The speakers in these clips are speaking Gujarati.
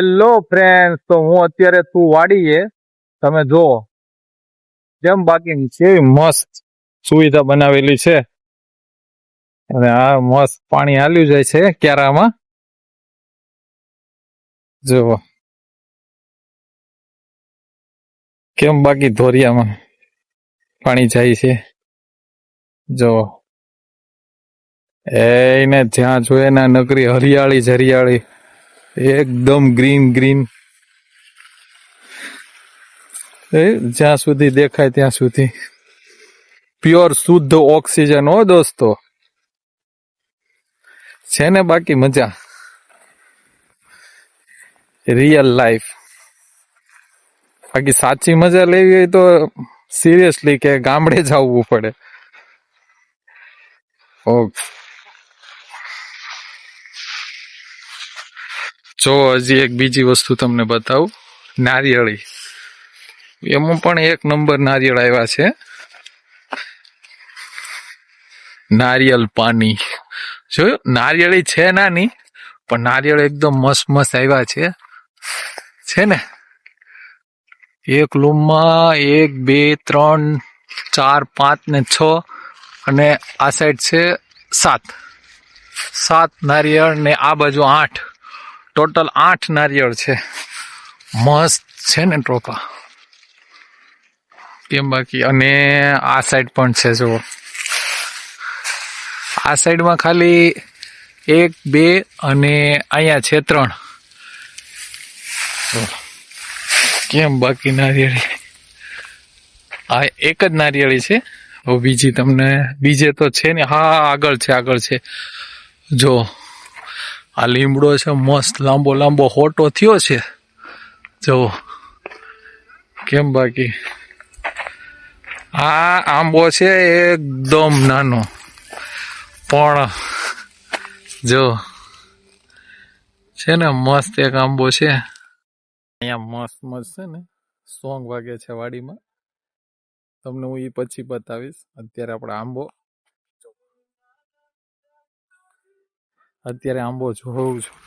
હેલો ફ્રેન્ડ્સ, તો હું અત્યારે તું વાડીએ તમે જો જેમ બાકી કેવી મસ્ત સુવિધા બનાવેલી છે અને આ મસ્ત પાણી હાલ્યું જાય છે ક્યારામાં. જો કેમ બાકી ધોરિયામાં પાણી જાય છે. જો એને જ્યાં જોઈએ ને નકરી હરિયાળી જ હરિયાળી, એકદમ ગ્રીન ગ્રીન, જ્યાં સુધી દેખાય ત્યાં સુધી પ્યોર શુદ્ધ ઓક્સિજન. હો દોસ્તો, છે ને બાકી મજા, રિયલ લાઈફ. બાકી સાચી મજા લેવી હોય તો સિરિયસલી કે ગામડે જ આવવું પડે. જો હજી એક બીજી વસ્તુ તમને બતાવું, નારિયેળી. એમાં પણ એક નંબર નારિયેળ આવ્યા છે. નારિયેલ પાણી જોયું, નારિયેળી છે નાની પણ નારિયેળ એકદમ મસ્ત મસ્ત આવ્યા છે ને. એક લૂમમાં 1 2 3 4 5 ને 6 અને આ સાઈડ છે 7 નારિયેળ ને આ બાજુ 8, ટોટલ 8 નારિયેળ છે. મસ્ત છે ને ટોપા કેમ બાકી. અને આ સાઈડ પણ છે, જો આ સાઈડમાં ખાલી 1 2 અને અહીંયા છે 3. કેમ બાકી નારિયેળી આ એક જ નારિયેળી છે. હવે બીજી તમને બીજે તો છે ને, હા આગળ છે. જો આ લીમડો છે, મસ્ત લાંબો લાંબો હોટો થયો છે. જો કેમ બાકી. આ આંબો છે એકદમ નાનો, પણ જો છે ને મસ્ત એક આંબો છે. અહીંયા મસ્ત મસ્ત છે ને સોંગ વાગે છે વાડીમાં, તમને હું એ પછી બતાવીશ. અત્યારે આંબો જોઉં છું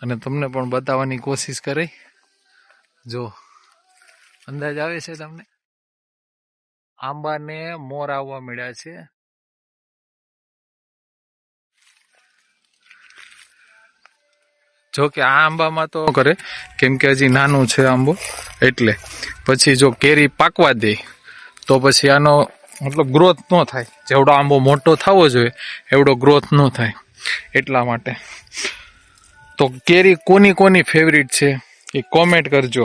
અને તમને પણ બતાવવાની કોશિશ કરી. જો અંદાજ આવે છે તમને, આંબાને મોર આવવા મળ્યા છે. જો કે આ આંબામાં તો કરે, કેમ કે હજી નાનું છે આંબો, એટલે પછી જો કેરી પાકવા દે તો પછી આનો મતલબ ગ્રોથ ન થાય. જેવડો આંબો મોટો થવો જોઈએ એવડો ગ્રોથ ન થાય, એટલા માટે. તો કેરી કોની કોની ફેવરિટ છે એ કોમેન્ટ કરજો.